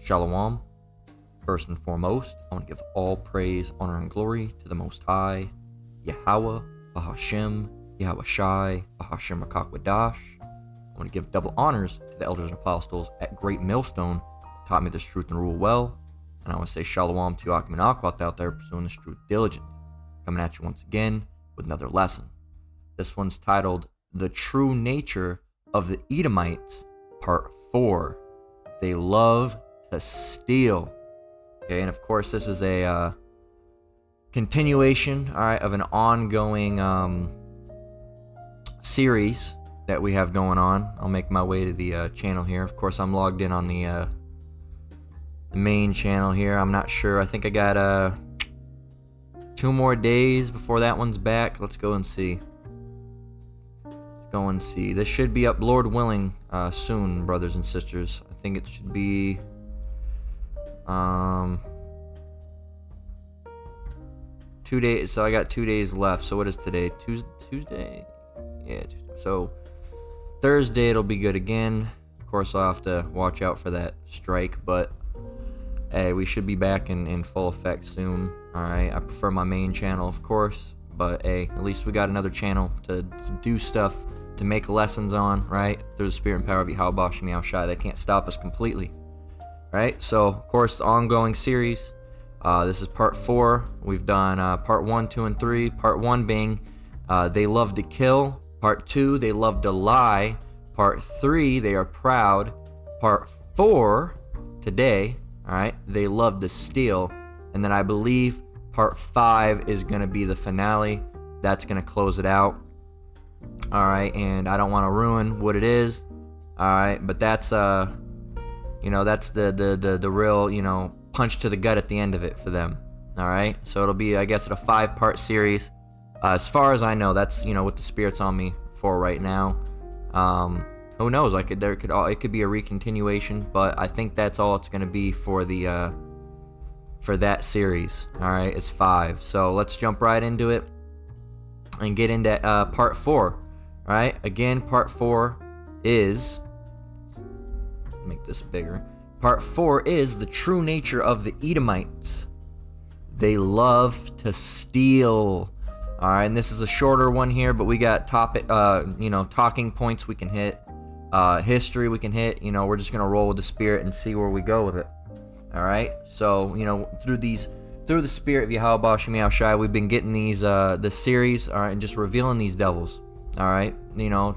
Shalom. First and foremost, I want to give all praise, honor, and glory to the Most High, Yahweh, Bahashem, Yahweh Shai, Bahashem Rakakwadash. I want to give double honors to the elders and apostles at Great Millstone that taught me this truth and rule well. And I want to say Shalom to Akim and Akwat out there pursuing this truth diligently. Coming at you once again with another lesson. This one's titled The True Nature of the Edomites, Part 4. They love to steal. Okay, and of course this is a continuation, all right, of an ongoing series that we have going on. I'll make my way to the channel here. Of course, I'm logged in on the main channel here. I'm not sure. I think I got 2 more days before that one's back. Let's go and see. This should be up, Lord willing, soon, brothers and sisters. I think it should be 2 days. So I got 2 days left. So what is today? Tuesday? Yeah, Tuesday. So Thursday it'll be good again. Of course, I'll have to watch out for that strike, but hey, we should be back in full effect soon. Alright, I prefer my main channel, of course, but hey, at least we got another channel to do stuff, to make lessons on, right? Through the spirit and power of Yahweh Bashem Yahushai. They can't stop us completely. Right? So, of course, the ongoing series. This is part 4. We've done part 1, 2, and 3. Part 1 being they love to kill. Part 2, they love to lie. Part 3, they are proud. Part 4, today, alright, they love to steal. And then I believe part 5 is going to be the finale. That's going to close it out. Alright, and I don't want to ruin what it is. Alright, but that's that's the real, punch to the gut at the end of it for them. Alright, so it'll be, I guess, a 5-part series. As far as I know, that's, what the Spirit's on me for right now. Who knows? It could be a recontinuation, but I think that's all it's going to be for the for that series. Alright, it's 5. So let's jump right into it and get into part 4. Alright, again, part 4 is, make this bigger. Part 4 is the true nature of the Edomites. They love to steal. Alright, and this is a shorter one here, but we got talking points we can hit, history we can hit. We're just gonna roll with the Spirit and see where we go with it. Alright, so through the Spirit of Yahweh Bashem Yahushai, we've been getting these this series, alright, and just revealing these devils, alright,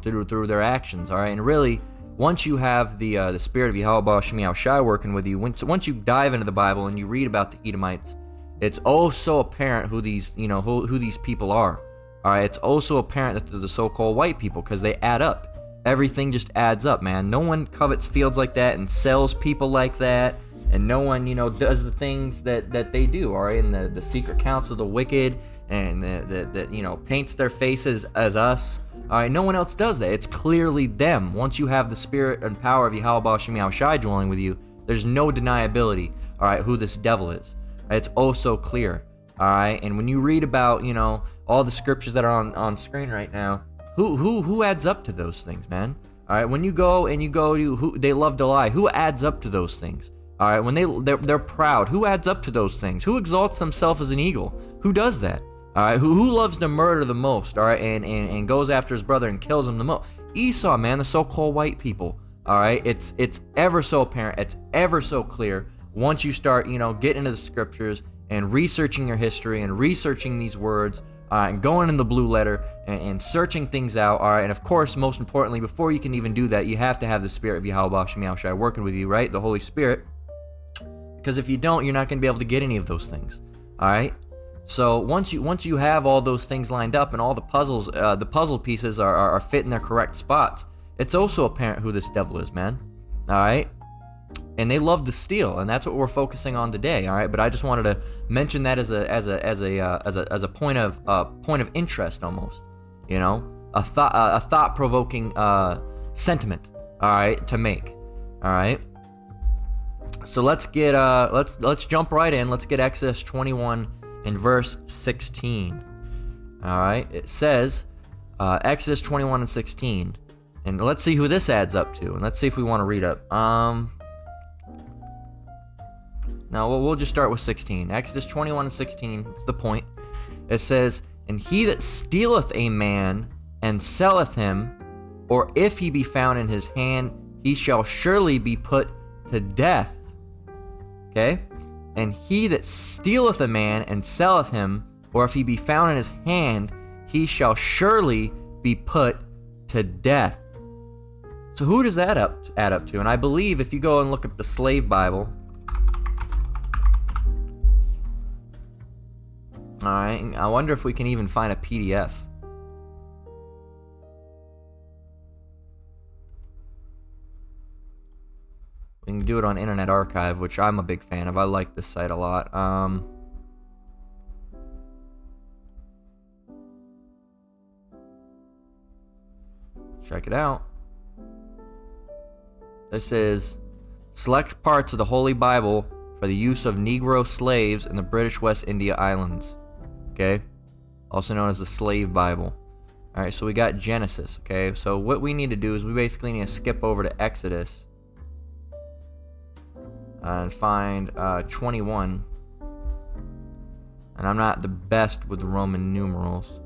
through their actions, alright, and really, once you have the Spirit of Yahweh Bashem Yahushai working with you, once you dive into the Bible and you read about the Edomites, it's also apparent who these who these people are. All right, it's also apparent that they're the so-called white people because they add up. Everything just adds up, man. No one covets fields like that and sells people like that, and no one does the things that they do. All right, and the secret counsel of the wicked, and that paints their faces as us. All right, no one else does that. It's clearly them. Once you have the Spirit and power of Yahweh Bashem Yahushai dwelling with you, there's no deniability, all right, who this devil is. It's oh so clear, all right? And when you read about, all the scriptures that are on screen right now, who adds up to those things, man? All right, when you go to who they love to lie, who adds up to those things? All right, when they're proud, who adds up to those things? Who exalts themselves as an eagle? Who does that? All right, who loves to murder the most, all right, and goes after his brother and kills him the most? Esau, man, the so-called white people, all right? It's ever so apparent, it's ever so clear once you start, getting into the scriptures and researching your history and researching these words, and going in the blue letter and searching things out, all right? And of course, most importantly, before you can even do that, you have to have the Spirit of Yahweh Bashem Yahushai working with you, right? The Holy Spirit. Because if you don't, you're not going to be able to get any of those things, all right? So once you have all those things lined up and all the puzzle pieces are fit in their correct spots, it's also apparent who this devil is, man. All right, and they love to steal, and that's what we're focusing on today. All right, but I just wanted to mention that as a point of interest, almost. A thought-provoking sentiment. All right, to make. All right. So let's get let's jump right in. Let's get Exodus 21 and verse 16. All right, it says Exodus 21 and 16, and let's see who this adds up to, and let's see if we want to read up. Now we'll just start with 16. Exodus 21 and 16, it's the point. It says, "And he that stealeth a man and selleth him, or if he be found in his hand, he shall surely be put to death." Okay? "And he that stealeth a man and selleth him, or if he be found in his hand, he shall surely be put to death." So who does that add up to? And I believe if you go and look up the Slave Bible, alright, I wonder if we can even find a PDF. We can do it on Internet Archive, which I'm a big fan of. I like this site a lot. Check it out. This is select parts of the Holy Bible for the use of Negro slaves in the British West India Islands. Okay? Also known as the Slave Bible. Alright, so we got Genesis. Okay? So what we need to do is we basically need to skip over to Exodus and find 21. And I'm not the best with Roman numerals.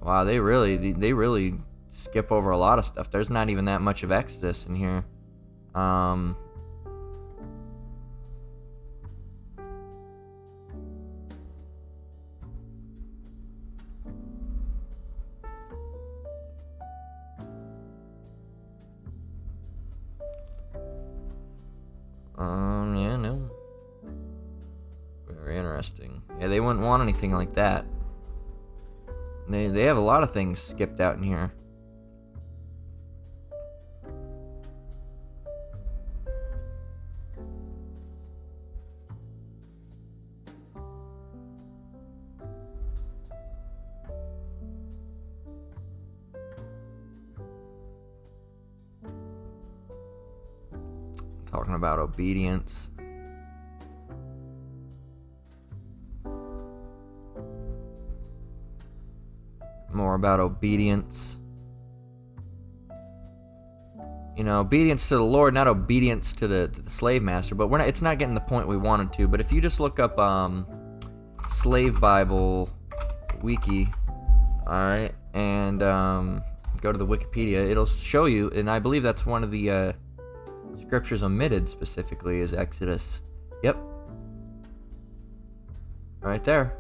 Wow, they really skip over a lot of stuff. There's not even that much of Exodus in here. Yeah, no. Very interesting. Yeah, they wouldn't want anything like that. They have a lot of things skipped out in here. Talking about obedience. More about obedience. You know, obedience to the Lord, not obedience to the slave master. But it's not getting the point we wanted to. But if you just look up Slave Bible Wiki, all right, and go to the Wikipedia, it'll show you. And I believe that's one of the scriptures omitted specifically is Exodus. Yep, right there,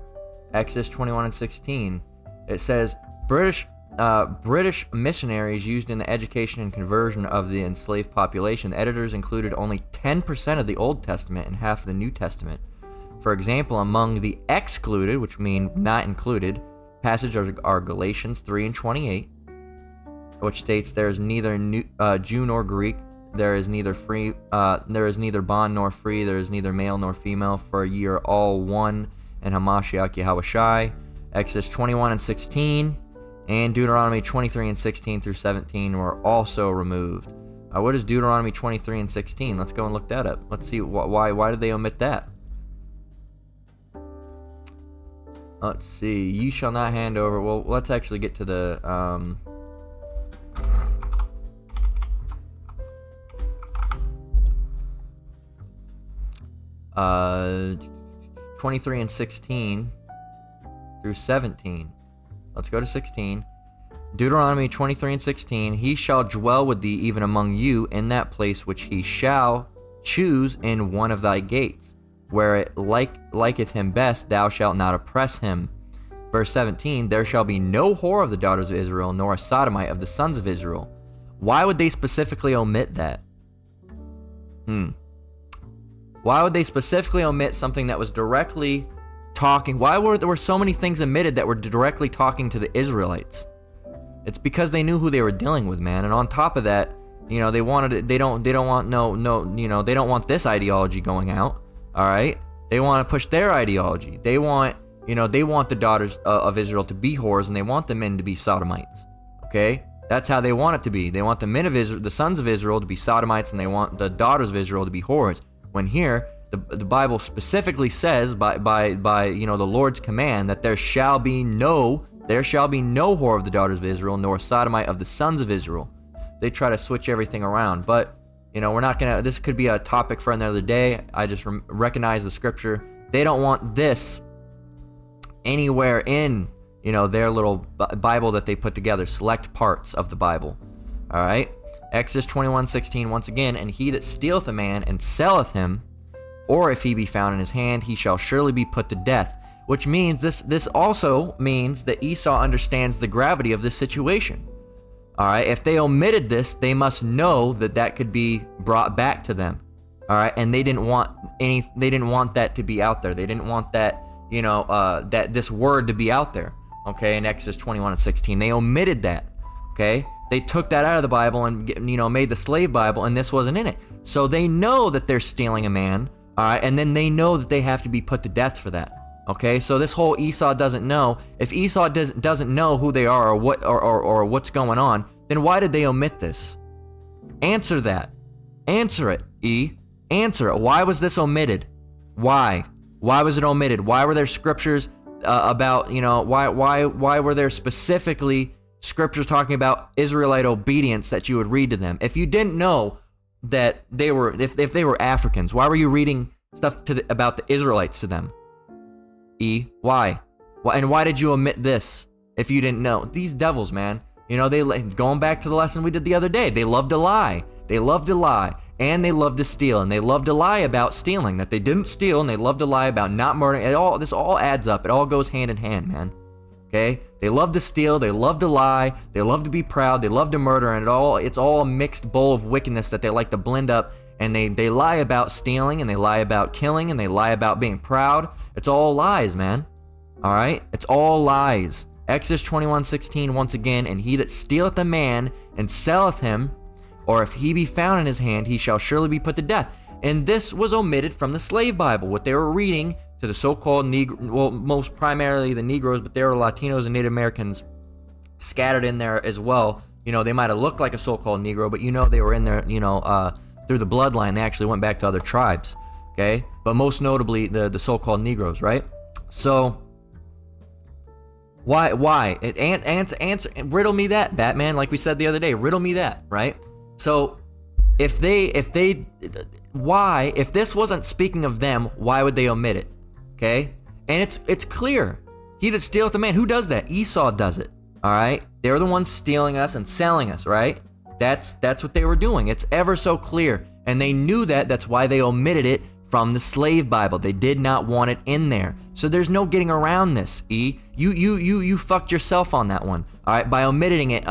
Exodus 21 and 16. It says British missionaries used in the education and conversion of the enslaved population. The editors included only 10% of the Old Testament and half of the New Testament. For example, among the excluded, which mean not included, passages are Galatians 3 and 28, which states there is neither Jew nor Greek, there is neither bond nor free, there is neither male nor female, for ye are all one in Hamashiach Yahushai. Exodus 21 and 16 and Deuteronomy 23 and 16 through 17 were also removed. What is Deuteronomy 23 and 16? Let's go and look that up. Let's see why did they omit that? Let's see. You shall not hand over. Well, let's actually get to the 23 and 16 through 17. Let's go to 16. Deuteronomy 23 and 16. He shall dwell with thee even among you in that place which he shall choose in one of thy gates. Where it liketh him best, thou shalt not oppress him. Verse 17. There shall be no whore of the daughters of Israel, nor a sodomite of the sons of Israel. Why would they specifically omit that? Why would they specifically omit something that was directly talking? Why were there so many things omitted that were directly talking to the Israelites? It's because they knew who they were dealing with, man. And on top of that, you know, they don't want this ideology going out. All right, they want to push their ideology. They want the daughters of Israel to be whores, and they want the men to be sodomites. Okay, that's how they want it to be. They want the men of Israel, the sons of Israel, to be sodomites, and they want the daughters of Israel to be whores. When here, The Bible specifically says by the Lord's command that there shall be no whore of the daughters of Israel, nor sodomite of the sons of Israel. They try to switch everything around, but we're not gonna. This could be a topic for another day. I just recognize the scripture. They don't want this anywhere in their little Bible that they put together. Select parts of the Bible. All right. Exodus 21:16 once again, and he that stealeth a man and selleth him, or if he be found in his hand, he shall surely be put to death. Which means this also means that Esau understands the gravity of this situation. All right, if they omitted this, they must know that could be brought back to them. All right, and they didn't want that to be out there. They didn't want that, that this word to be out there. Okay, in Exodus 21:16, they omitted that. Okay, they took that out of the Bible and made the slave Bible, and this wasn't in it. So they know that they're stealing a man. All right, and then they know that they have to be put to death for that. Okay, so this whole Esau doesn't know. If Esau doesn't know who they are or what's going on, then why did they omit this? Answer that. Answer it, E. Answer it. Why was this omitted? Why? Why was it omitted? Why were there scriptures about why were there specifically scriptures talking about Israelite obedience that you would read to them? If you didn't know that they were if they were Africans, why were you reading stuff about the Israelites to them? E, why? And why did you omit this if you didn't know? These devils, man. They going back to the lesson we did the other day. They love to lie. They love to lie, and they love to steal, and they love to lie about stealing that they didn't steal, and they love to lie about not murdering. This all adds up. It all goes hand in hand, man. Okay? They love to steal. They love to lie. They love to be proud. They love to murder, and it's all a mixed bowl of wickedness that they like to blend up. And they lie about stealing, and they lie about killing, and they lie about being proud. It's all lies, man. All right? It's all lies. Exodus 21:16 once again, and he that stealeth a man and selleth him, or if he be found in his hand, he shall surely be put to death. And this was omitted from the slave Bible, what they were reading to the so-called Negro, well, most primarily the Negroes, but there were Latinos and Native Americans scattered in there as well. They might have looked like a so-called Negro, but they were in there, through the bloodline. They actually went back to other tribes, okay? But most notably, the so-called Negroes, right? So, why? Answer, riddle me that, Batman, like we said the other day. Riddle me that, right? So, if this wasn't speaking of them, why would they omit it? Okay? And it's clear. He that stealeth a man, who does that? Esau does it, all right? They're the ones stealing us and selling us, right? That's what they were doing. It's ever so clear. And they knew that. That's why they omitted it from the slave Bible. They did not want it in there. So there's no getting around this, E. You fucked yourself on that one. All right, by omitting it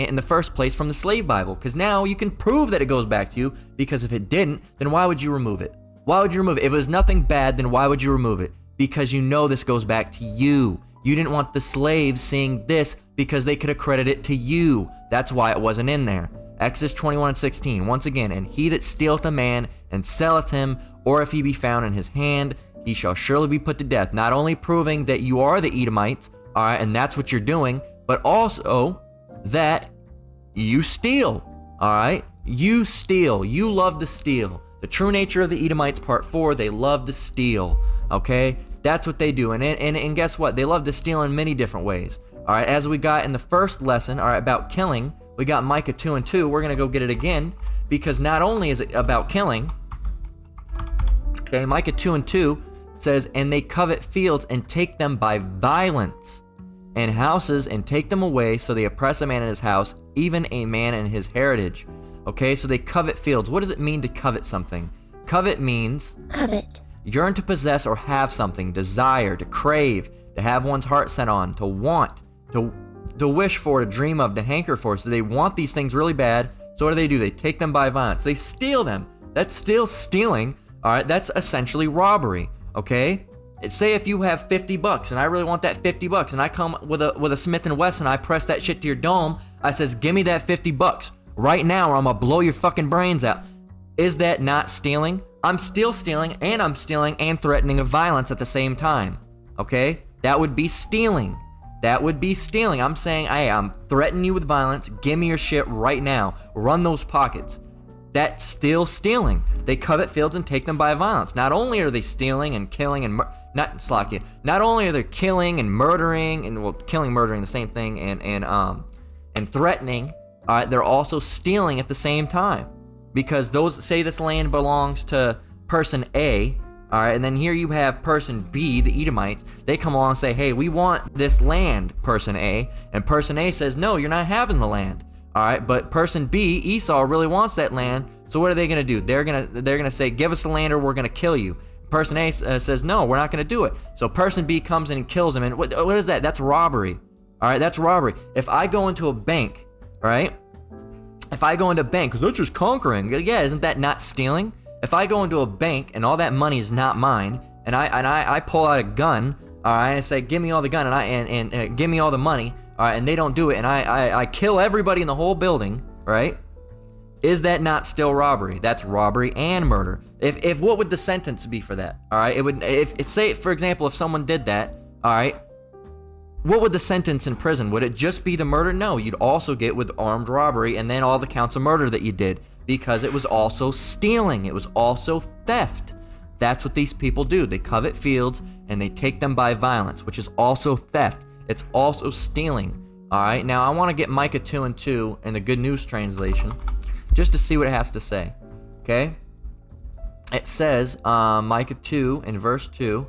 in the first place from the slave Bible, because now you can prove that it goes back to you, because if it didn't, then why would you remove it? Why would you remove it? If it was nothing bad, then why would you remove it? Because this goes back to you. You didn't want the slaves seeing this because they could accredit it to you. That's why it wasn't in there. Exodus 21:16, once again, and he that stealeth a man and selleth him, or if he be found in his hand, he shall surely be put to death. Not only proving that you are the Edomites, all right, and that's what you're doing, but also that you steal, all right? You steal. You love to steal. The true nature of the Edomites, part 4, they love to steal, okay? That's what they do, and guess what? They love to steal in many different ways. All right, as we got in the first lesson, all right, about killing, we got Micah 2:2. We're going to go get it again, because not only is it about killing, okay, Micah 2:2 says, and they covet fields and take them by violence, and houses and take them away, so they oppress a man in his house, even a man in his heritage. Okay, so they covet fields. What does it mean to covet something? Covet means covet. Yearn to possess or have something, desire, to crave, to have one's heart set on, to want, to wish for, to dream of, to hanker for. So they want these things really bad. So what do? They take them by violence. They steal them. That's still stealing. All right, that's essentially robbery. Okay, say if you have $50 and I really want that $50, and I come with a Smith & Wesson, I press that shit to your dome. I says, give me that $50 right now, or I'm gonna blow your fucking brains out. Is that not stealing? I'm still stealing, and I'm stealing and threatening of violence at the same time. Okay, that would be stealing. That would be stealing. I'm saying, hey, I'm threatening you with violence. Give me your shit right now. Run those pockets. That's still stealing. They covet fields and take them by violence. Not only are they stealing and killing and not only are they killing and murdering and killing, murdering, the same thing, and threatening. All right, they're also stealing at the same time, because those say this land belongs to person A. All right, and then here you have person B, the Edomites. They come along and say, hey, we want this land, person A. And person A says, no, you're not having the land. All right, but person B, Esau, really wants that land. So what are they going to do? They're gonna say, give us the land or we're going to kill you. Person A says, no, we're not going to do it. So person B comes in and kills him. And what is that? That's robbery. All right, that's robbery. If I go into a bank, all right? If I go into a bank, because that's just conquering. Yeah, isn't that not stealing? If I go into a bank and all that money is not mine, and I pull out a gun, all right, and I say, give me all the gun, and give me all the money, all right, and they don't do it, and I kill everybody in the whole building, right? Is that not still robbery? That's robbery and murder. If what would the sentence be for that? All right, it would, if say for example, if someone did that, all right, what would the sentence in prison? Would it just be the murder? No, you'd also get with armed robbery and then all the counts of murder that you did, because it was also stealing. It was also theft. That's what these people do. They covet fields and they take them by violence, which is also theft. It's also stealing. All right, now I want to get Micah 2:2 in the Good News translation just to see what it has to say. Okay? It says, Micah 2 in verse 2,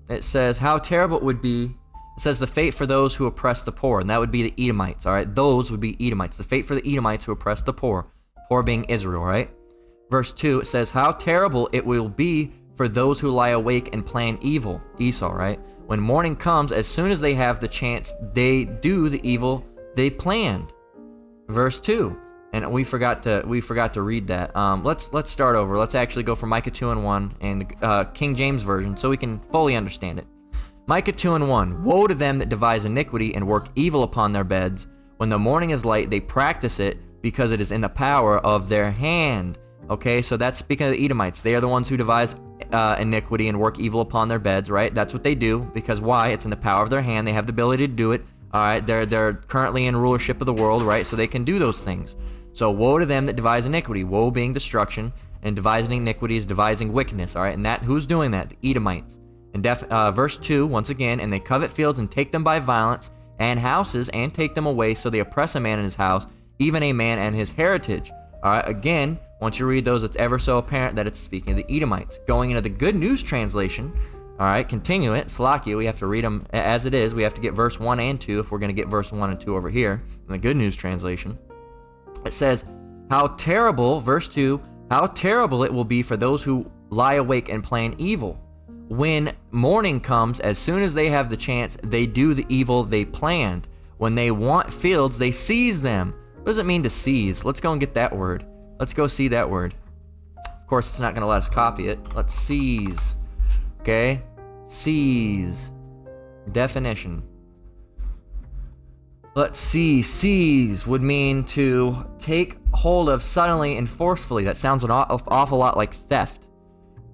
it says, how terrible it would be. It says the fate for those who oppress the poor, and that would be the Edomites, all right? Those would be Edomites. The fate for the Edomites who oppress the poor being Israel, right? Verse 2, it says, how terrible it will be for those who lie awake and plan evil, Esau, right? When morning comes, as soon as they have the chance, they do the evil they planned. Verse 2, and we forgot to read that. Let's start over. Let's actually go from Micah 2:1 and the King James Version so we can fully understand it. Micah 2:1, woe to them that devise iniquity and work evil upon their beds. When the morning is light, they practice it because it is in the power of their hand. Okay, so that's speaking of the Edomites. They are the ones who devise iniquity and work evil upon their beds, right? That's what they do, because why? It's in the power of their hand. They have the ability to do it. All right, they're currently in rulership of the world, right? So they can do those things. So woe to them that devise iniquity. Woe being destruction, and devising iniquity is devising wickedness. All right, and that who's doing that? The Edomites. And verse 2, once again, and they covet fields and take them by violence, and houses, and take them away. So they oppress a man in his house, even a man and his heritage. All right, again, once you read those, it's ever so apparent that it's speaking of the Edomites. Going into the Good News translation, all right, continue it. Salakia, we have to read them as it is. We have to get verse 1 and 2 if we're going to get verse 1 and 2 over here in the Good News translation. It says, how terrible, verse 2, how terrible it will be for those who lie awake and plan evil. When morning comes, as soon as they have the chance, they do the evil they planned. When they want fields, they seize them. What does it mean to seize? Let's go and get that word. Let's go see that word. Of course, it's not going to let us copy it. Let's seize. Okay? Seize. Definition. Let's see. Seize would mean to take hold of suddenly and forcefully. That sounds an awful lot like theft.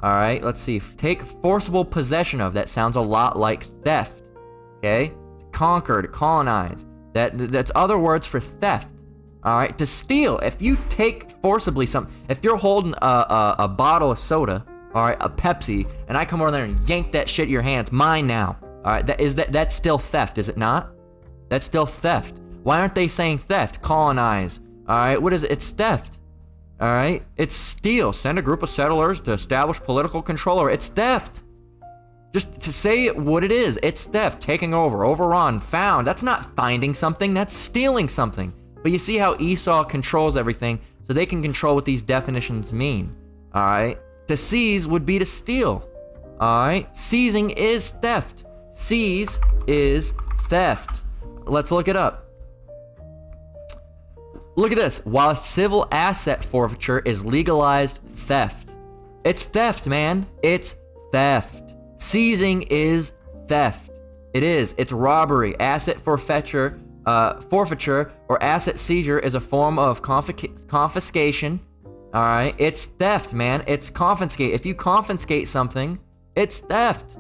All right, let's see. Take forcible possession of. That sounds a lot like theft. Okay? Conquer, to colonize. That's other words for theft. All right, to steal. If you take forcibly something, if you're holding a bottle of soda, all right, a Pepsi, and I come over there and yank that shit in your hand, it's mine now. All right, that's still theft, is it not? That's still theft. Why aren't they saying theft? Colonize. All right, what is it? It's theft. All right, it's steal. Send a group of settlers to establish political control. It's theft. Just to say what it is, it's theft. Taking over, overrun, found. That's not finding something. That's stealing something. But you see how Esau controls everything, so they can control what these definitions mean. All right, to seize would be to steal. All right, seizing is theft. Seize is theft. Let's look it up. Look at this. While a civil asset forfeiture is legalized theft. It's theft, man. It's theft. Seizing is theft. It is. It's robbery. Asset forfeiture or asset seizure is a form of confiscation. All right. It's theft, man. It's confiscate. If you confiscate something, it's theft.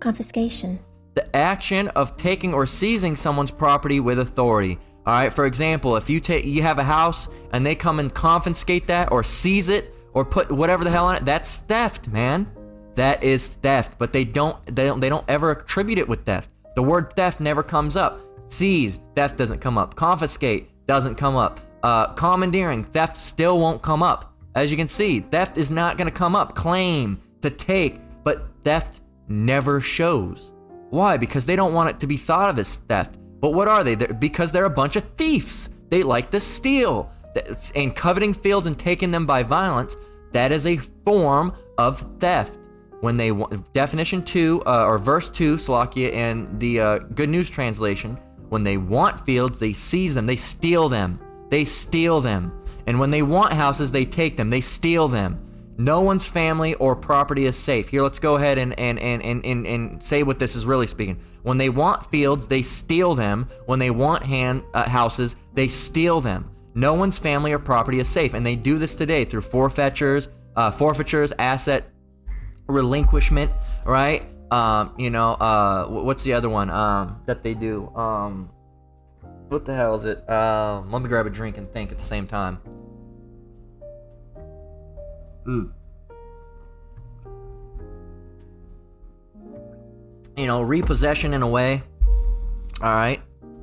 Confiscation. The action of taking or seizing someone's property with authority. All right, for example, if you have a house and they come and confiscate that or seize it or put whatever the hell on it, that's theft, man. That is theft, but they don't ever attribute it with theft. The word theft never comes up. Seize, theft doesn't come up. Confiscate doesn't come up. Commandeering, theft still won't come up. As you can see, theft is not going to come up. Claim, to take, but theft never shows. Why? Because they don't want it to be thought of as theft. But what are they? Because they're a bunch of thieves. They like to steal. And coveting fields and taking them by violence, that is a form of theft. When they definition 2 or verse 2, Salakia, in the Good News translation, when they want fields, they seize them, they steal them. They steal them. And when they want houses, they take them, they steal them. No one's family or property is safe. Here, let's go ahead and say what this is really speaking. When they want fields, they steal them. When they want houses, they steal them. No one's family or property is safe, and they do this today through forfeitures, asset relinquishment, right? What's the other one that they do? What the hell is it? Let me grab a drink and think at the same time. Repossession in a way. All right.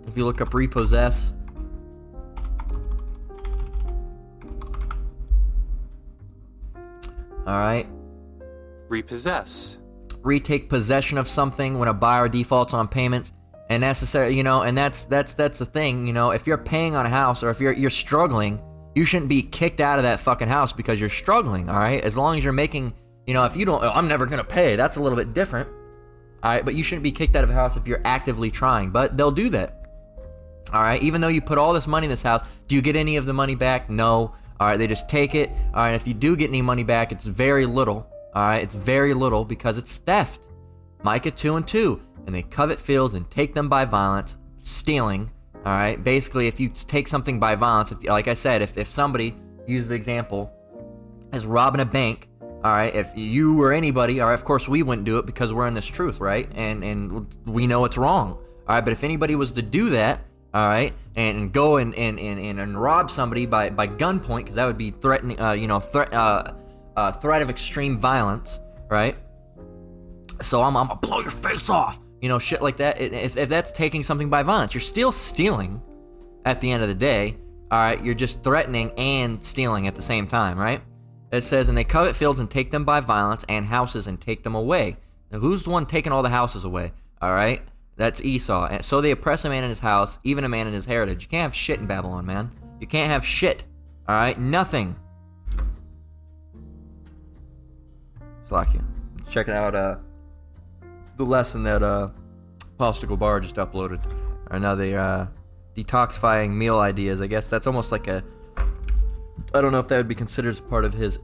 If you look up repossess. All right. Repossess. Retake possession of something when a buyer defaults on payments. And necessary, and that's the thing, if you're paying on a house or if you're struggling, you shouldn't be kicked out of that fucking house because you're struggling, all right? As long as you're making, if you don't, I'm never gonna pay, that's a little bit different, all right? But you shouldn't be kicked out of a house if you're actively trying, but they'll do that, all right? Even though you put all this money in this house, do you get any of the money back? No, all right? They just take it, all right? If you do get any money back, it's very little, all right? It's very little because it's theft. Micah 2:2. And they covet fields and take them by violence, stealing, all right? Basically, if you take something by violence, like I said, if somebody, use the example, is robbing a bank, all right? If you or anybody, all right, of course we wouldn't do it because we're in this truth, right? And we know it's wrong, all right? But if anybody was to do that, all right, and go and rob somebody by gunpoint, because that would be threatening, threat of extreme violence, right? So I'm gonna blow your face off. Shit like that. If that's taking something by violence, you're still stealing at the end of the day. All right, you're just threatening and stealing at the same time, right? It says, and they covet fields and take them by violence, and houses and take them away. Now, who's the one taking all the houses away? All right, that's Esau. And so they oppress a man in his house, even a man in his heritage. You can't have shit in Babylon, man. You can't have shit. All right, nothing. Slakia. Let's check it out. The lesson that Apostle Gabar just uploaded. Now they detoxifying meal ideas. I guess that's almost like I don't know if that would be considered as part of his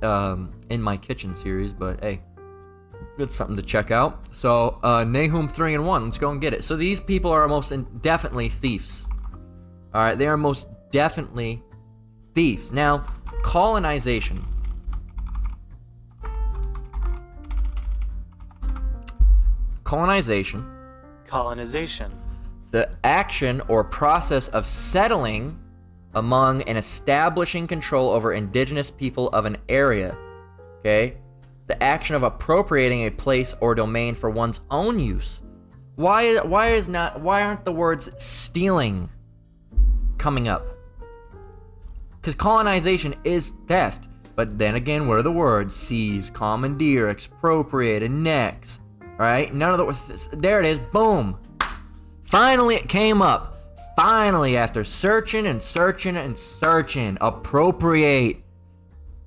In My Kitchen series, but hey, it's something to check out. So Nahum 3:1. Let's go and get it. So these people are most definitely thieves. All right, they are most definitely thieves. Now, colonization. Colonization. The action or process of settling among and establishing control over indigenous people of an area. Okay? The action of appropriating a place or domain for one's own use. Why aren't the words stealing coming up? Because colonization is theft. But then again, what are the words? Seize, commandeer, expropriate, annex. Right? None of the... There it is. Boom. Finally, it came up. Finally, after searching and searching and searching. Appropriate.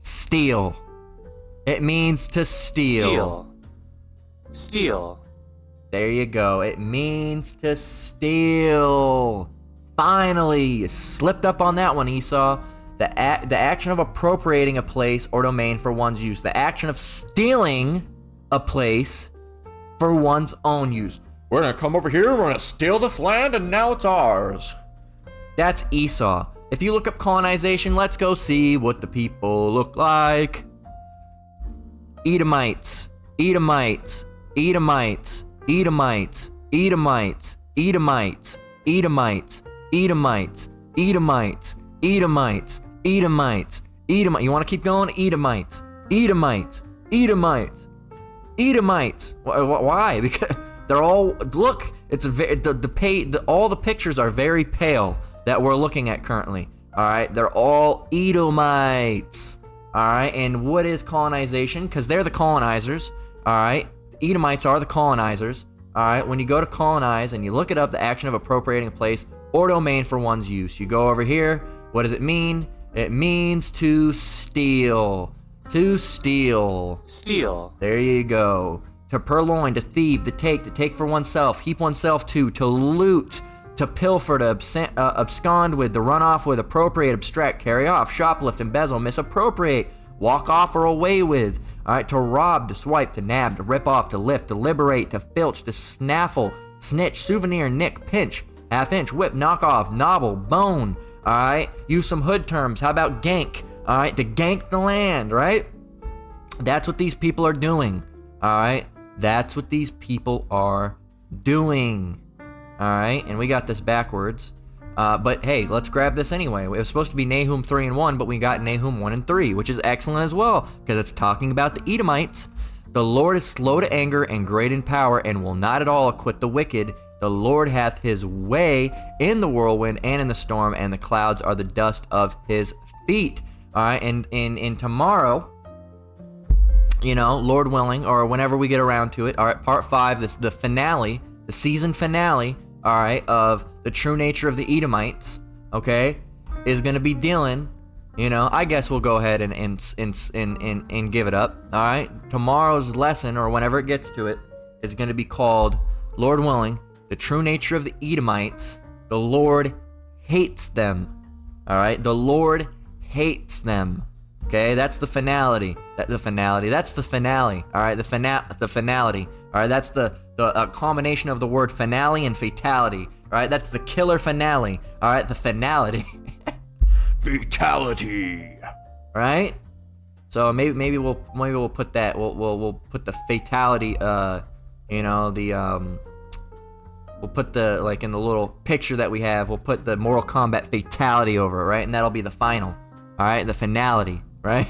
Steal. It means to steal. Steal. There you go. It means to steal. Finally. You slipped up on that one, Esau. The action of appropriating a place or domain for one's use. The action of stealing a place for one's own use. We're gonna come over here, we're gonna steal this land, and now it's ours. That's Esau. If you look up colonization, let's go see what the people look like. Edomites, Edomites, Edomites, Edomites, Edomites, Edomites, Edomites, Edomites, Edomites, Edomites, Edomites, Edomites. You want to keep going? Edomites, Edomites, Edomites, Edomites. Why? Because they're all, look, it's all the pictures are very pale that we're looking at currently. All right, they're all Edomites. All right, and what is colonization? Because they're the colonizers. All right, Edomites are the colonizers. All right, when you go to colonize and you look it up, the action of appropriating a place or domain for one's use. You go over here. What does it mean? It means to steal. To steal. Steal. There you go. To purloin, to thieve, to take for oneself, heap oneself to loot, to pilfer, to abscond with, to run off with, appropriate, abstract, carry off, shoplift, embezzle, misappropriate, walk off or away with. All right, to rob, to swipe, to nab, to rip off, to lift, to liberate, to filch, to snaffle, snitch, souvenir, nick, pinch, half-inch, whip, knock off, nobble, bone. All right, use some hood terms. How about gank? All right, to gank the land, right? That's what these people are doing. All right, that's what these people are doing. All right, and we got this backwards. But hey, let's grab this anyway. It was supposed to be Nahum 3 and 1, but we got Nahum 1 and 3, which is excellent as well, because it's talking about the Edomites. The Lord is slow to anger and great in power, and will not at all acquit the wicked. The Lord hath his way in the whirlwind and in the storm, and the clouds are the dust of his feet. All right, and tomorrow, you know, Lord willing, or whenever we get around to it, all right, part 5, the finale, the season finale, all right, of the true nature of the Edomites, okay, is going to be dealing, you know, I guess we'll go ahead and give it up, all right? Tomorrow's lesson, or whenever it gets to it, is going to be called, Lord willing, the true nature of the Edomites. The Lord hates them, all right? The Lord hates them, okay? That's the finality. That's the finale, all right? The finality, all right? That's the combination of the word finale and fatality, all right? That's the killer finale, all right? The finality. Fatality, right? So maybe we'll put that. We'll put the fatality. You know, we'll put the, like, in the little picture that we have. We'll put the Mortal Kombat fatality over it, right? And that'll be the final. All right, the finality, right?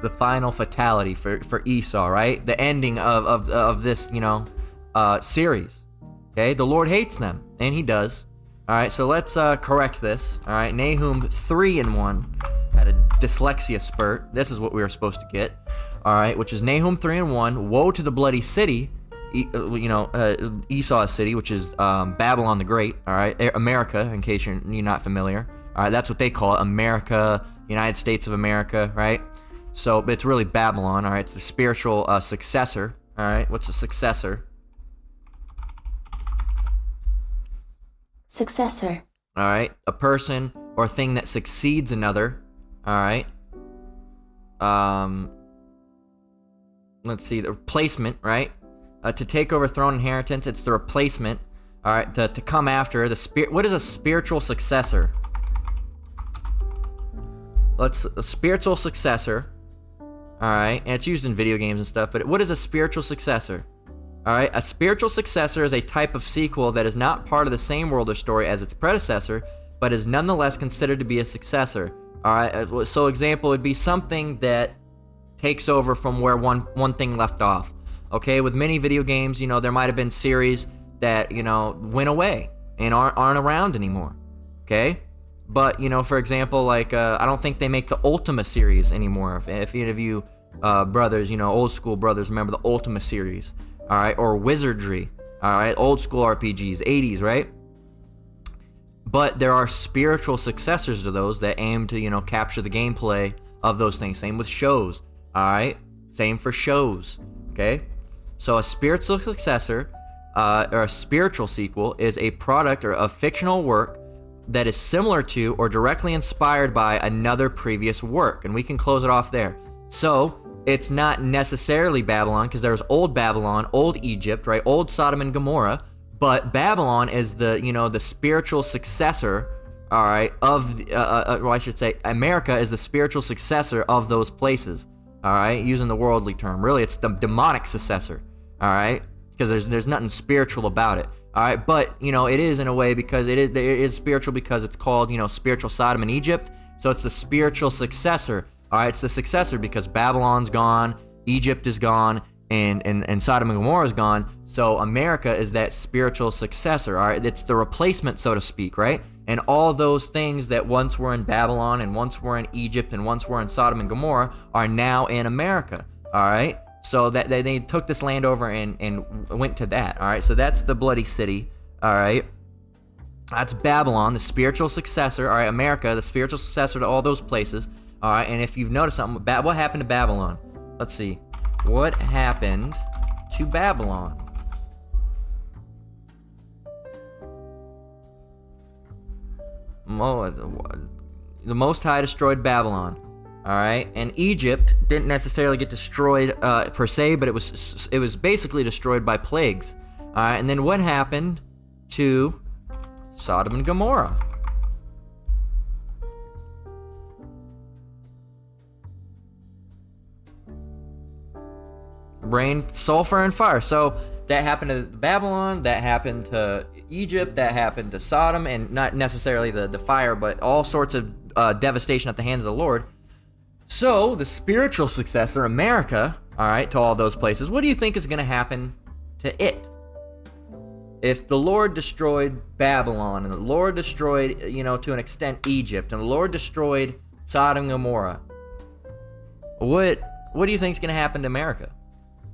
The final fatality for Esau, right? The ending of this, you know, series. Okay, the Lord hates them, and he does. All right, so let's correct this. All right, Nahum 3 and 1 had a dyslexia spurt. This is what we were supposed to get. All right, which is Nahum 3 and 1. Woe to the bloody city, Esau's city, which is Babylon the Great. All right, America, in case you're not familiar. All right, that's what they call it, America, United States of America, right? So it's really Babylon. All right, it's the spiritual successor. All right, what's the successor? Successor. All right, a person or thing that succeeds another. All right. Let's see, the replacement, right? To take over throne inheritance, it's the replacement. All right, to come after the spirit. What is a spiritual successor? A spiritual successor. All right, and it's used in video games and stuff. But what is a spiritual successor? All right, a spiritual successor is a type of sequel that is not part of the same world or story as its predecessor, but is nonetheless considered to be a successor. All right, so example would be something that takes over from where one thing left off. Okay, with many video games, you know, there might have been series that, you know, went away and aren't around anymore. Okay, but, you know, for example, like I don't think they make the Ultima series anymore. If any of you brothers, you know, old school brothers, remember the Ultima series. All right, or Wizardry, all right, old school RPGs, 80s, right? But there are spiritual successors to those that aim to, you know, capture the gameplay of those things. Same with shows, all right? Same for shows, okay? So a spiritual successor, or a spiritual sequel, is a product or a fictional work that is similar to or directly inspired by another previous work. And we can close it off there. So it's not necessarily Babylon, because there's old Babylon, old Egypt, right? Old Sodom and Gomorrah. But Babylon is the, you know, the spiritual successor, all right, of, or I should say, America is the spiritual successor of those places, all right, using the worldly term. Really, it's the demonic successor, all right, because there's nothing spiritual about it. All right, but it is in a way because it is spiritual because it's called spiritual Sodom and Egypt. So it's the spiritual successor. All right, it's the successor because Babylon's gone, Egypt is gone, and Sodom and Gomorrah is gone. So America is that spiritual successor. All right, it's the replacement, so to speak, right? And all those things that once were in Babylon and once were in Egypt and once were in Sodom and Gomorrah are now in America. All right. So that they took this land over and went to that. All right. So that's the bloody city. All right. That's Babylon, the spiritual successor. All right. America, the spiritual successor to all those places. All right. And if you've noticed something, what happened to Babylon? Let's see. What happened to Babylon? The Most High destroyed Babylon. All right, and Egypt didn't necessarily get destroyed per se, but it was basically destroyed by plagues. All right, and then what happened to Sodom and Gomorrah? Rain, sulfur, and fire. So that happened to Babylon, that happened to Egypt, that happened to Sodom, and not necessarily the fire, but all sorts of devastation at the hands of the Lord. So, the spiritual successor, America, all right, to all those places, what do you think is going to happen to it? If the Lord destroyed Babylon, and the Lord destroyed, to an extent, Egypt, and the Lord destroyed Sodom and Gomorrah, what do you think is going to happen to America?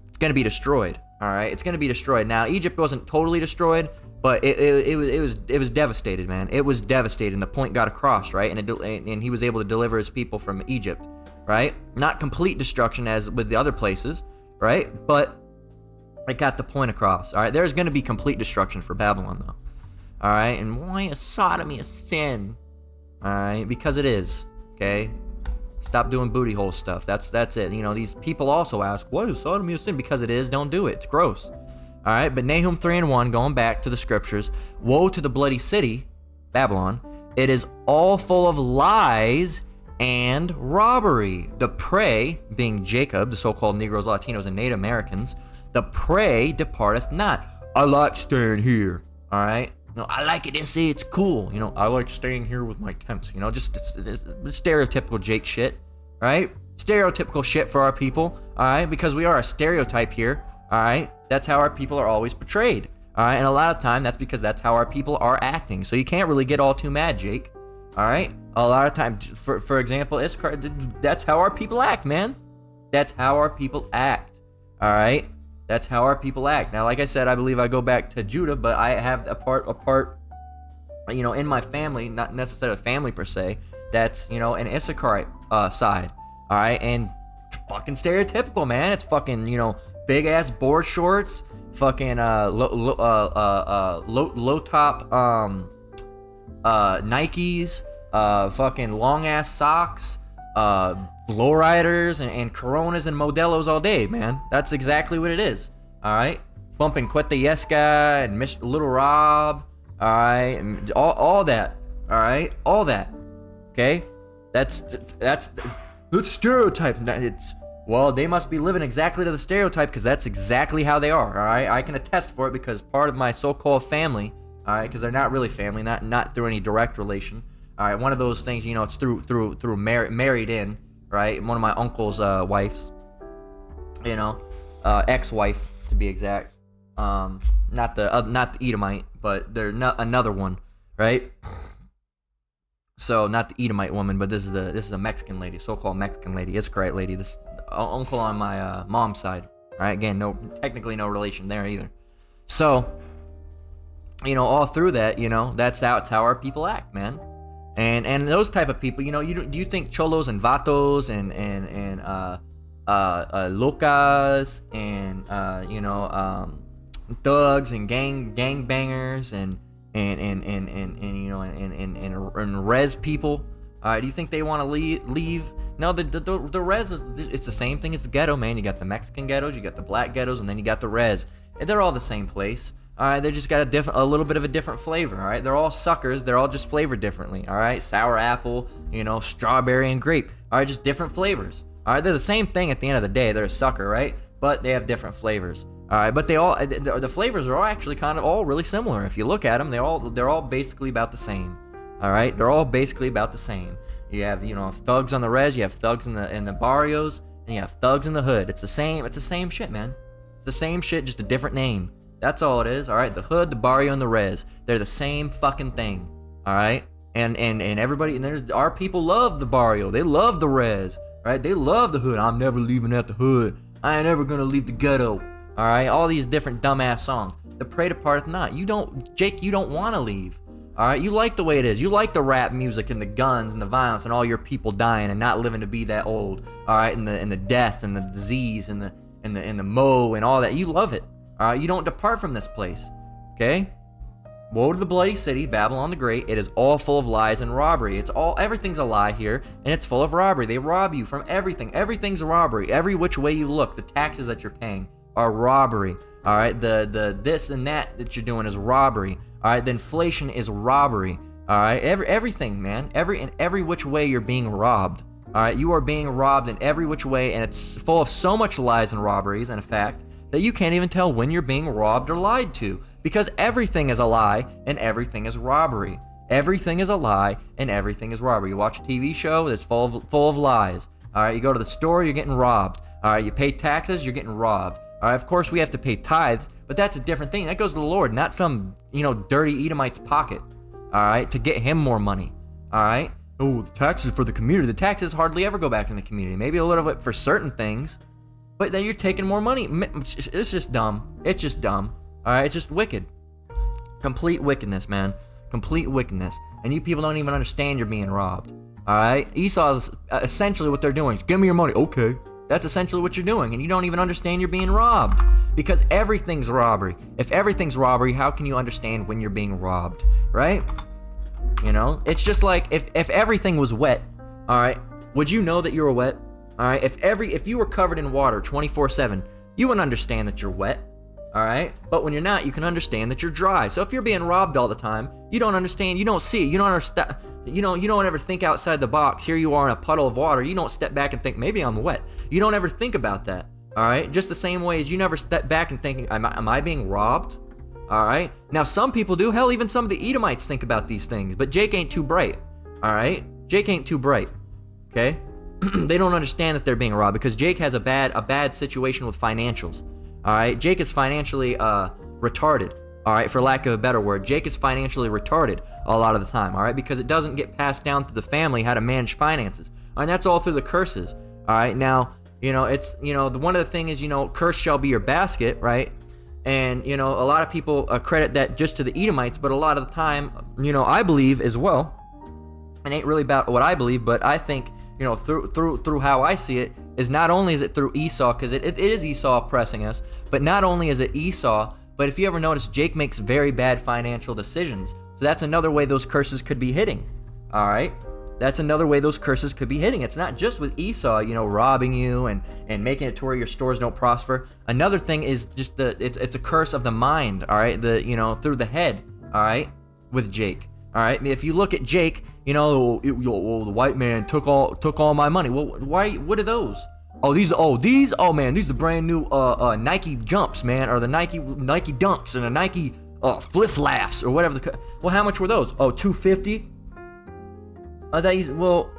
It's going to be destroyed, all right? It's going to be destroyed. Now, Egypt wasn't totally destroyed, but it was devastated, man. It was devastated, and the point got across, right? And he was able to deliver his people from Egypt. Right? Not complete destruction as with the other places, right? But it got the point across, all right? There's going to be complete destruction for Babylon, though, all right? And why is sodomy a sin? All right? Because it is, okay? Stop doing booty hole stuff. That's it. These people also ask, why is sodomy a sin? Because it is. Don't do it. It's gross. All right? But Nahum 3:1, going back to the scriptures, woe to the bloody city, Babylon. It is all full of lies and robbery. The prey, being Jacob, the so-called Negroes, Latinos, and Native Americans, the prey departeth not. I like staying here, all right? I like it, it's cool. I like staying here with my tents, just it's stereotypical Jake shit, right? Stereotypical shit for our people, all right? Because we are a stereotype here, all right? That's how our people are always portrayed, all right? And a lot of time, that's because that's how our people are acting. So you can't really get all too mad, Jake. All right, a lot of times, for example, that's how our people act, man. That's how our people act. All right, that's how our people act. Now, like I said, I believe I go back to Judah, but I have a part, in my family, not necessarily family per se. That's an Issacharite side. All right, and it's fucking stereotypical, man. It's fucking big ass board shorts, fucking low top Nikes, fucking long ass socks, lowriders and Coronas and Modelos all day, man. That's exactly what it is. All right, bumping Quetta Yeska and Little Rob. All right, and all that. All right, all that. Okay, that's stereotype. Well, they must be living exactly to the stereotype because that's exactly how they are. All right, I can attest for it because part of my so-called family. All right, because they're not really family, not through any direct relation. All right, one of those things, it's through married in, right? One of my uncle's wives, ex-wife to be exact. Not the Edomite, but they're not another one, right? So not the Edomite woman, but this is a Mexican lady, so-called Mexican lady, Issacharite lady. This uncle on my mom's side, right? Again, technically no relation there either. So. All through that, that's how our people act, man. And those type of people, do you think cholos and vatos and locas and thugs and gangbangers and res people, do you think they want to leave? No, the res it's the same thing as the ghetto, man. You got the Mexican ghettos, you got the black ghettos, and then you got the res. And they're all the same place. All right, they just got a little bit of a different flavor. All right, they're all suckers. They're all just flavored differently. All right, sour apple, strawberry and grape. All right, just different flavors. All right, they're the same thing at the end of the day. They're a sucker, right? But they have different flavors. All right, but the flavors are all actually kind of all really similar. If you look at them, they're all basically about the same. All right, they're all basically about the same. You have thugs on the res, you have thugs in the barrios, and you have thugs in the hood. It's the same shit, man. It's the same shit, just a different name. That's all it is. All right, the hood, the barrio, and the res, they're the same fucking thing. All right, and everybody, and our people love the barrio. They love the res. Right? They love the hood. I'm never leaving at the hood. I ain't ever gonna leave the ghetto. All right, all these different dumbass songs. The Pray departeth not. Jake, you don't want to leave. All right, you like the way it is. You like the rap music and the guns and the violence and all your people dying and not living to be that old. All right, and the death and the disease and the mow and all that. You love it. All right, you don't depart from this place. Okay. Woe to the bloody city, Babylon the Great. It is all full of lies and robbery. Everything's a lie here, and it's full of robbery. They rob you from everything. Everything's a robbery. Every which way you look, the taxes that you're paying are robbery. All right, the this and that you're doing is robbery. All right, the inflation is robbery. All right, everything, man. Every which way you're being robbed. All right, you are being robbed in every which way, and it's full of so much lies and robberies, in fact, that you can't even tell when you're being robbed or lied to, because everything is a lie and everything is robbery. Everything is a lie and everything is robbery. You watch a TV show that's full of lies. All right, you go to the store, you're getting robbed. All right, you pay taxes, you're getting robbed. All right, of course we have to pay tithes, but that's a different thing. That goes to the Lord, not some dirty Edomite's pocket. All right, to get him more money. All right. Oh, the taxes for the community. The taxes hardly ever go back in the community. Maybe a little bit for certain things, but then you're taking more money. It's just dumb. It's just dumb. All right, it's just wicked. Complete wickedness, man. Complete wickedness. And you people don't even understand you're being robbed. All right? Esau's essentially what they're doing is, give me your money. Okay. That's essentially what you're doing, and you don't even understand you're being robbed, because everything's robbery. If everything's robbery, how can you understand when you're being robbed, right? It's just like if everything was wet, all right, would you know that you were wet? All right, if you were covered in water 24/7, you wouldn't understand that you're wet. All right, but when you're not, you can understand that you're dry. So if you're being robbed all the time, you don't understand, you don't see it, you don't understand, you don't ever think outside the box. Here you are in a puddle of water. You don't step back and think, maybe I'm wet. You don't ever think about that. All right, just the same way as you never step back and think, am I being robbed? All right, now some people do. Hell, even some of the Edomites think about these things, but Jake ain't too bright. All right, Jake ain't too bright. Okay, they don't understand that they're being robbed, because Jake has a bad situation with financials. All right, Jake is financially retarded. All right, for lack of a better word, Jake is financially retarded a lot of the time. All right, because it doesn't get passed down to the family how to manage finances, and that's all through the curses. All right, now it's one of the things is curse shall be your basket, right? And a lot of people credit that just to the Edomites, but a lot of the time, I believe as well. It ain't really about what I believe, but I think through how I see it, is not only is it through Esau, because it is Esau oppressing us, but not only is it Esau, but if you ever notice, Jake makes very bad financial decisions. So that's another way those curses could be hitting. All right? That's another way those curses could be hitting. It's not just with Esau, robbing you and making it to where your stores don't prosper. Another thing is just it's a curse of the mind, all right? Through the head, all right? With Jake. All right? If you look at Jake, the white man took all my money. Well, why? What are those? These are the brand new Nike jumps, man, or the Nike dunks and the Nike flip-flaps or whatever. Well, how much were those? $250. Well,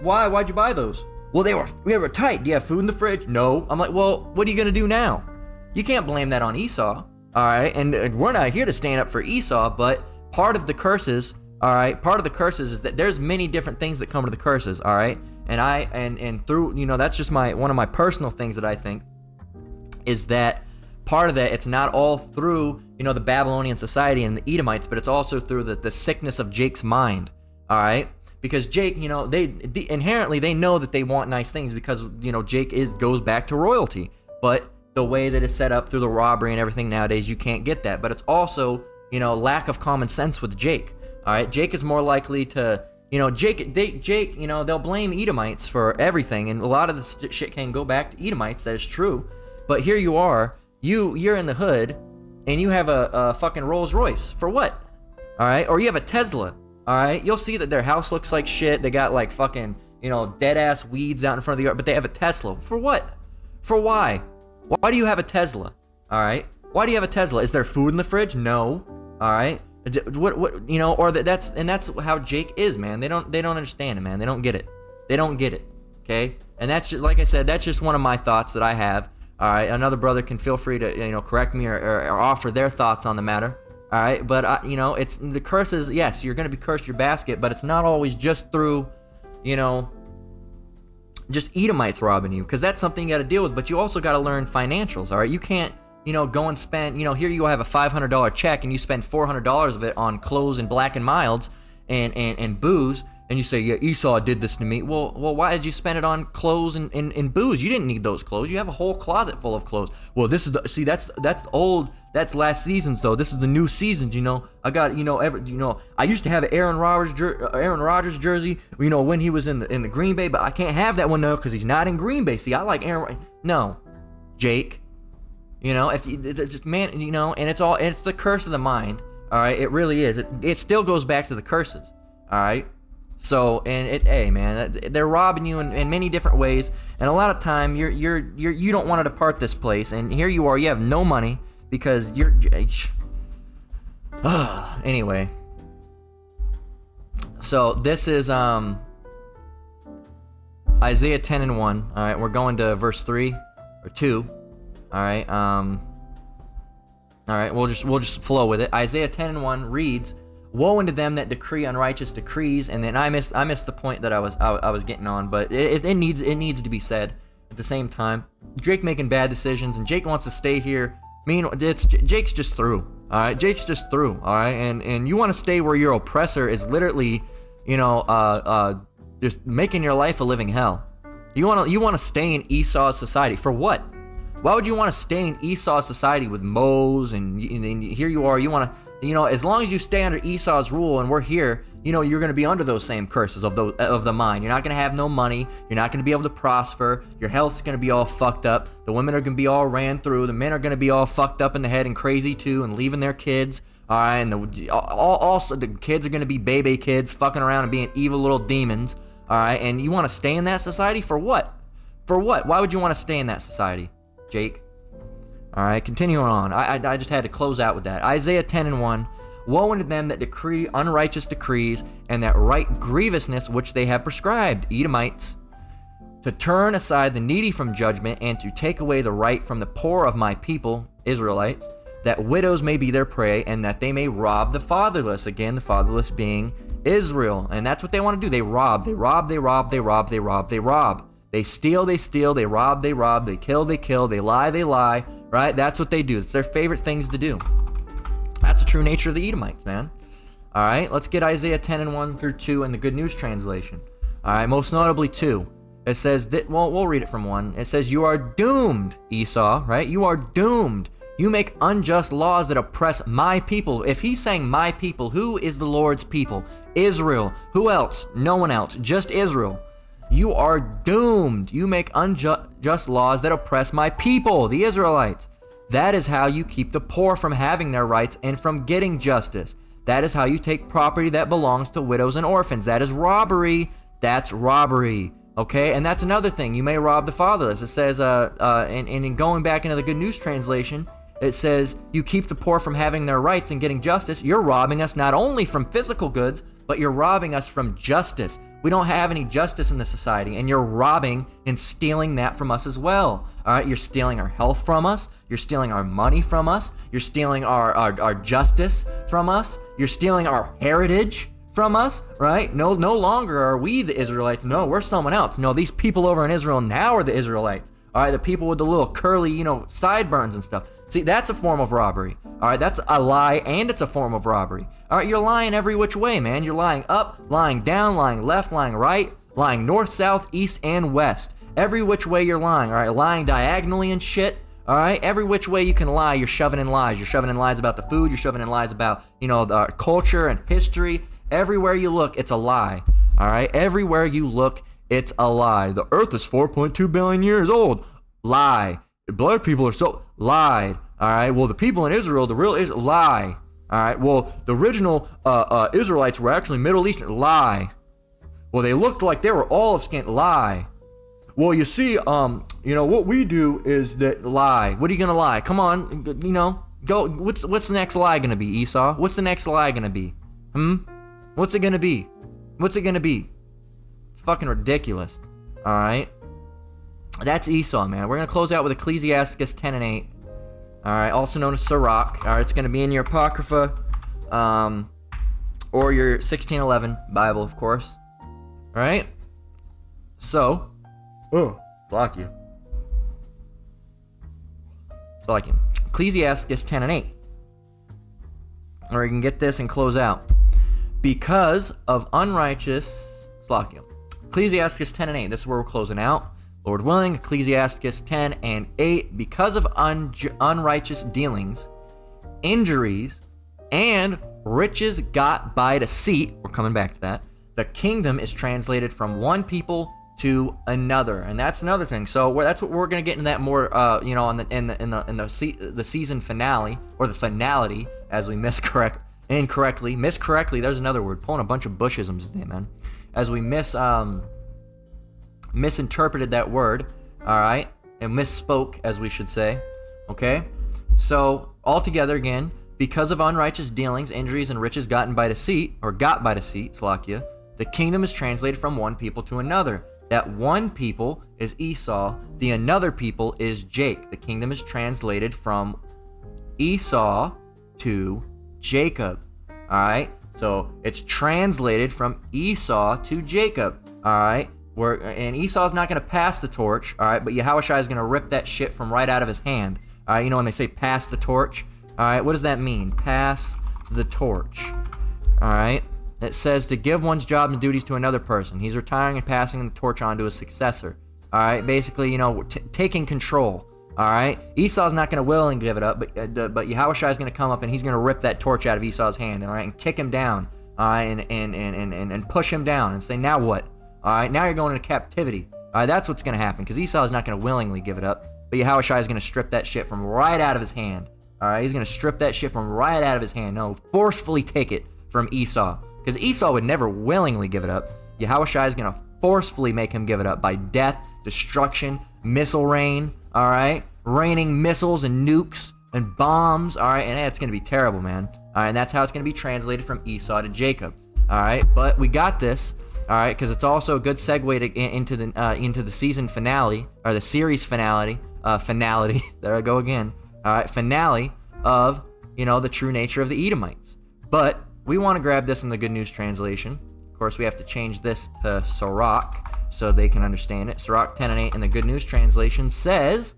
why'd you buy those? Well, we were tight. Do you have food in the fridge? No. I'm like, well, what are you gonna do now? You can't blame that on Esau. All right, and we're not here to stand up for Esau, but part of the curses. All right, part of the curses is that there's many different things that come to the curses. All right, and through that's just one of my personal things that I think is that part of that, it's not all through the Babylonian society and the Edomites, but it's also through the sickness of Jake's mind. All right, because Jake, inherently they know that they want nice things, because Jake goes back to royalty, but the way that it's set up through the robbery and everything nowadays, you can't get that. But it's also lack of common sense with Jake. All right, Jake is more likely to, Jake, they'll blame Edomites for everything, and a lot of this shit can go back to Edomites. That is true, but here you are, you're in the hood, and you have a fucking Rolls Royce for what? All right, or you have a Tesla. All right, you'll see that their house looks like shit. They got like fucking dead ass weeds out in front of the yard, but they have a Tesla for what? For why? Why do you have a Tesla? All right. Why do you have a Tesla? Is there food in the fridge? No. All right. What you know? Or that's how Jake is, man. They don't understand it, man. They don't get it. They don't get it. Okay. And that's just, like I said, that's just one of my thoughts that I have. All right. Another brother can feel free to correct me or offer their thoughts on the matter. All right. But it's the curses. Yes, you're gonna be cursed your basket, but it's not always just through, just Edomites robbing you, because that's something you got to deal with. But you also got to learn financials. All right. You can't go and spend, here you have a $500 check and you spend $400 of it on clothes and Black and Milds and booze, and you say, yeah, Esau did this to me. Well, why did you spend it on clothes and booze? You didn't need those clothes. You have a whole closet full of clothes. Well, this is that's old. That's last season's though. This is the new seasons. I got I used to have an Aaron Rodgers jersey. When he was in the Green Bay, but I can't have that one now because he's not in Green Bay. See, I like Aaron. No, Jake. If it's just, man, and it's the curse of the mind. All right, it really is. It still goes back to the curses. All right. So, hey man, they're robbing you in many different ways, and a lot of time you don't want to depart this place, and here you are, you have no money because you're. Anyway, so this is Isaiah 10:1. All right, we're going to verse 3 or 2. All right, we'll just flow with it. Isaiah 10:1 reads, "Woe unto them that decree unrighteous decrees." And then I missed the point that I was getting on, but it needs to be said at the same time. Jake making bad decisions, and Jake wants to stay here. Jake's just through. All right, Jake's just through. All right, and you want to stay where your oppressor is literally, just making your life a living hell. You want to stay in Esau's society for what? Why would you want to stay in Esau's society with Moses and here you are? You want to, as long as you stay under Esau's rule and we're here, you're going to be under those same curses of the mind. You're not going to have no money. You're not going to be able to prosper. Your health's going to be all fucked up. The women are going to be all ran through. The men are going to be all fucked up in the head and crazy too, and leaving their kids. All right, and also the kids are going to be baby kids fucking around and being evil little demons. All right, and you want to stay in that society for what? For what? Why would you want to stay in that society, Jake? All right, continuing on. I just had to close out with that. Isaiah 10:1. Woe unto them that decree unrighteous decrees, and that write grievousness which they have prescribed, Edomites, to turn aside the needy from judgment, and to take away the right from the poor of my people, Israelites, that widows may be their prey, and that they may rob the fatherless. Again, the fatherless being Israel. And that's what they want to do. They rob, they rob, they rob, they rob, they rob, they rob. They steal, they rob, they kill, they lie, right? That's what they do. It's their favorite things to do. That's the true nature of the Edomites, man. All right, let's get Isaiah 10:1 through 2 in the Good News Translation. All right, most notably 2. It says that, we'll read it from 1. It says, "You are doomed, Esau," right? You are doomed. You make unjust laws that oppress my people. If he's saying my people, who is the Lord's people? Israel. Who else? No one else. Just Israel. You are doomed. You make unjust laws that oppress my people, the Israelites. That is how you keep the poor from having their rights and from getting justice. That is how you take property that belongs to widows and orphans. That is robbery. That's robbery. Okay, and that's another thing. You may rob the fatherless. It says, and in going back into the Good News Translation, it says, you keep the poor from having their rights and getting justice. You're robbing us not only from physical goods, but you're robbing us from justice. We don't have any justice in the society, and you're robbing and stealing that from us as well. All right, you're stealing our health from us. You're stealing our money from us. You're stealing our justice from us. You're stealing our heritage from us, right? No longer are we the Israelites. No, we're someone else. No, these people over in Israel now are the Israelites. All right, the people with the little curly, sideburns and stuff. See, that's a form of robbery. All right, that's a lie, and it's a form of robbery. All right, you're lying every which way, man. You're lying up, lying down, lying left, lying right, lying north, south, east, and west. Every which way you're lying, all right? Lying diagonally and shit, all right? Every which way you can lie, you're shoving in lies. You're shoving in lies about the food. You're shoving in lies about, the culture and history. Everywhere you look, it's a lie, all right? Everywhere you look, it's a lie. The earth is 4.2 billion years old. Lie. Black people are so... Lied. All right? Well, the people in Israel, the real is lie. All right? Well, the original Israelites were actually Middle Eastern. Lie. Well, they looked like they were olive skin. Lie. well, you see, what we do is that lie. What are you gonna lie? Come on, go. What's the next lie gonna be, Esau? What's the next lie gonna be? What's it gonna be? What's it gonna be? It's fucking ridiculous. All right. That's Esau, man. We're gonna close out with Ecclesiasticus 10 and 8. All right, also known as Sirach. All right, it's gonna be in your Apocrypha, or your 1611 Bible, of course. All right. So, block you. Ecclesiasticus 10 and 8. Or you can get this and close out. Because of unrighteous, Ecclesiasticus 10 and 8. This is where we're closing out. Lord willing, Ecclesiasticus 10 and 8. Because of unrighteous dealings, injuries, and riches got by deceit, we're coming back to that, the kingdom is translated from one people to another, and that's another thing. So that's what we're gonna get into that more, in the season finale, or the finality, as we incorrectly. There's another word. Pulling a bunch of bushisms today, man. As we misinterpreted that word, all right, and misspoke, as we should say. Okay, so altogether again, because of unrighteous dealings, injuries, and riches got by deceit, Slakia, the kingdom is translated from one people to another. That one people is Esau, the another people is Jake. The kingdom is translated from Esau to Jacob. All right, so it's translated from Esau to Jacob. All right, and Esau's not going to pass the torch. All right, but Yahushua is going to rip that shit from right out of his hand. All right, when they say pass the torch. All right, what does that mean? Pass the torch. All right. It says to give one's job and duties to another person. He's retiring and passing the torch on to his successor. All right, basically, taking control. All right, Esau's not going to willingly give it up, but Yahushua is going to come up and he's going to rip that torch out of Esau's hand, all right, and kick him down, all right, and push him down and say, now what? All right, now you're going into captivity. All right, that's what's going to happen, because Esau is not going to willingly give it up, but Yahushua is going to strip that shit from right out of his hand. All right, he's going to strip that shit from right out of his hand. No, forcefully take it from Esau. Because Esau would never willingly give it up. Yahushua is going to forcefully make him give it up by death, destruction, missile rain, all right? Raining missiles and nukes and bombs, all right? And it's going to be terrible, man. All right, and that's how it's going to be translated from Esau to Jacob, all right? But we got this, all right, because it's also a good segue into the season finale, or the series finale, there I go again, all right? Finale of, the true nature of the Edomites. But we want to grab this in the Good News Translation. Of course, we have to change this to Sirach so they can understand it. Sirach 10 and 8 in the Good News Translation says,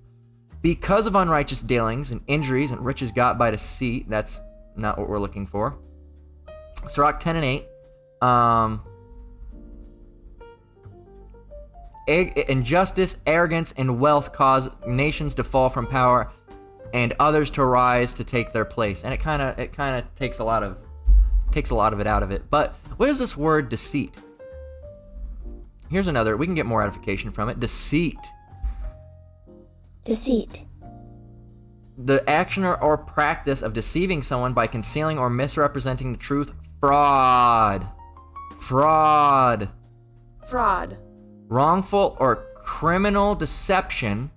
because of unrighteous dealings and injuries and riches got by deceit, that's not what we're looking for. Sirach 10 and 8. Injustice, arrogance, and wealth cause nations to fall from power and others to rise to take their place. And it kind of takes a lot of it out of it. But what is this word deceit? Here's another. We can get more edification from it. Deceit. The action or practice of deceiving someone by concealing or misrepresenting the truth. Fraud. Wrongful or criminal deception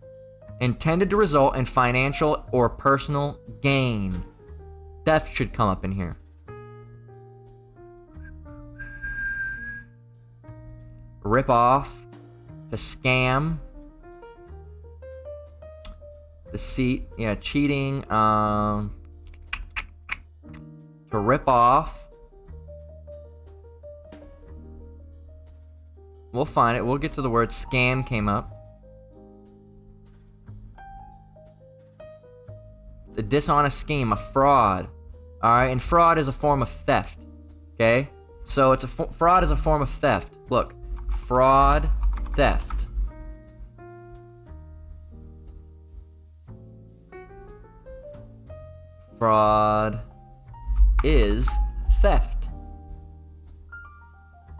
intended to result in financial or personal gain. Theft should come up in here. Rip off, to scam, deceit, cheating, to rip off. We'll find it. We'll get to the word scam came up. The dishonest scheme, a fraud. All right, and fraud is a form of theft. Okay, so fraud is a form of theft. Look. Fraud, theft. Fraud is theft.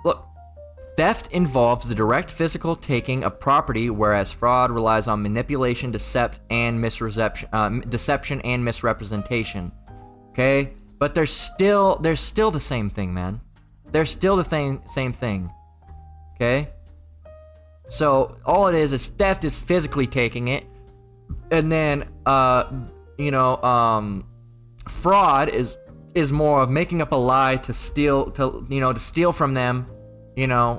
Look, theft involves the direct physical taking of property, whereas fraud relies on manipulation, deception, and misrepresentation. Okay, but they're still the same thing, man. They're still the same thing. Okay? So all it is theft is physically taking it, and then fraud is more of making up a lie to steal from them,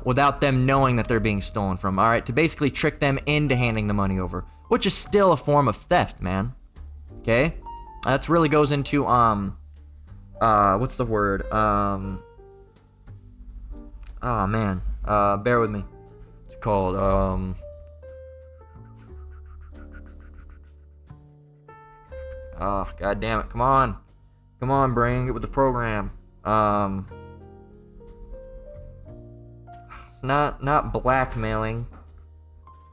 without them knowing that they're being stolen from. All right, to basically trick them into handing the money over, which is still a form of theft, man. Okay, that really goes into what's the word? Oh man, bear with me. It's called oh, god damn it. Come on, brain, get with the program. It's not blackmailing.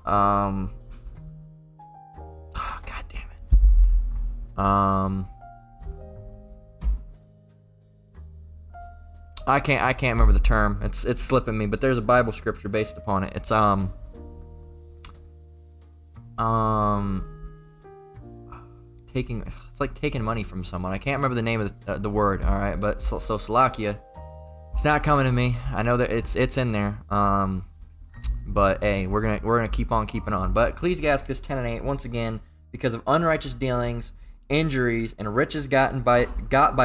Oh, god damn it. I can't remember the term. It's slipping me, but there's a Bible scripture based upon it. It's it's like taking money from someone. I can't remember the name of the word. All right, but so Salakia, it's not coming to me. I know that it's in there. But hey, we're gonna keep on keeping on. But Ecclesiastes 10:8, once again, because of unrighteous dealings, injuries, and riches got by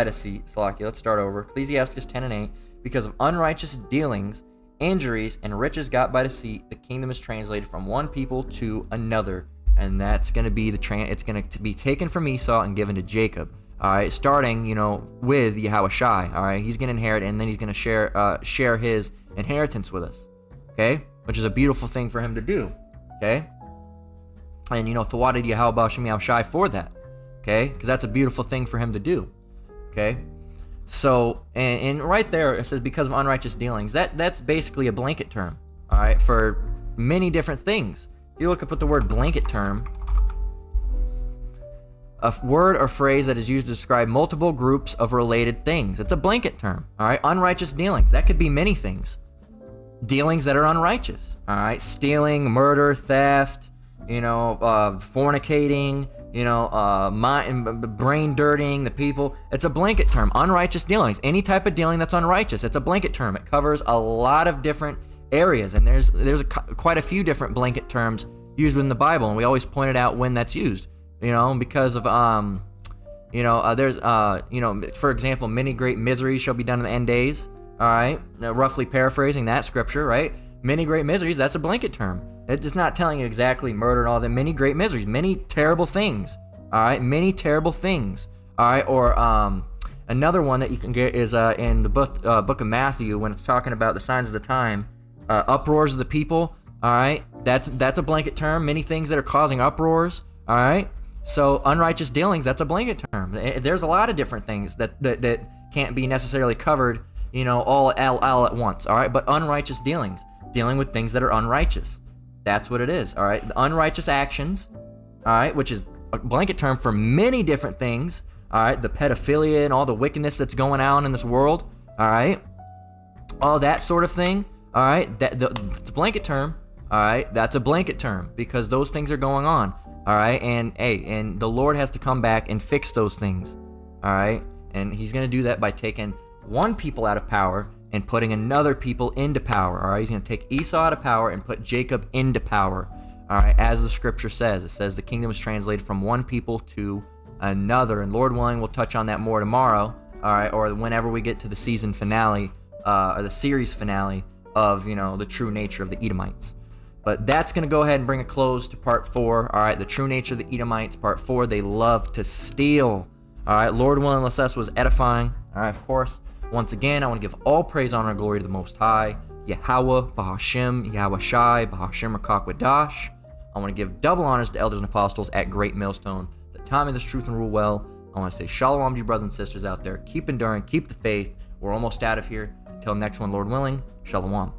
deceit. Salakia, let's start over. Ecclesiastes 10:8, because of unrighteous dealings, injuries, and riches got by deceit, the kingdom is translated from one people to another. And that's going to be it's going to be taken from Esau and given to Jacob. All right, starting, with Yahushai. All right, he's going to inherit, and then he's going to share his inheritance with us. Okay, which is a beautiful thing for him to do. Okay, and Thawad Yahushai for that. Okay, because that's a beautiful thing for him to do. Okay, so and right there it says because of unrighteous dealings. That's basically a blanket term. All right, for many different things. If you look up at the word blanket term, a word or phrase that is used to describe multiple groups of related things. It's a blanket term. All right, unrighteous dealings. That could be many things. Dealings that are unrighteous. All right, stealing, murder, theft, fornicating, brain dirtying the people. It's a blanket term. Unrighteous dealings. Any type of dealing that's unrighteous. It's a blanket term. It covers a lot of different areas, and there's quite a few different blanket terms used in the Bible, and we always pointed out when that's used, because of there's for example, many great miseries shall be done in the end days. All right, roughly paraphrasing that scripture, right? Many great miseries, that's a blanket term. It's not telling you exactly murder and all that. Many great miseries, many terrible things. All right, many terrible things. All right, or another one that you can get is in the book of Matthew, when it's talking about the signs of the time. Uproars of the people. All right, that's a blanket term. Many things that are causing uproars. All right, so unrighteous dealings, that's a blanket term. There's a lot of different things that can't be necessarily covered, all at once. All right, but unrighteous dealings, dealing with things that are unrighteous, that's what it is. All right, the unrighteous actions. All right, which is a blanket term for many different things. All right, the pedophilia and all the wickedness that's going on in this world. All right, all that sort of thing. All right, it's a blanket term. All right, that's a blanket term because those things are going on. All right, and the Lord has to come back and fix those things. All right, and He's going to do that by taking one people out of power and putting another people into power. All right, He's going to take Esau out of power and put Jacob into power. All right, as the scripture says, it says the kingdom is translated from one people to another. And Lord willing, we'll touch on that more tomorrow. All right, or whenever we get to the season finale or the series finale of the true nature of the Edomites. But that's going to go ahead and bring a close to part 4. All right, the true nature of the Edomites, part 4. They love to steal. All right, Lord willing, unless this was edifying. All right, of course, once again, I want to give all praise, honor, and glory to the Most High, Yahweh, Bahashim, Yahushai, Bahashim, Rakakwadash. I want to give double honors to elders and apostles at Great Millstone that taught me this truth and rule well. I want to say shalom to you brothers and sisters out there. Keep enduring, keep the faith. We're almost out of here. Until next one, Lord willing, shalom.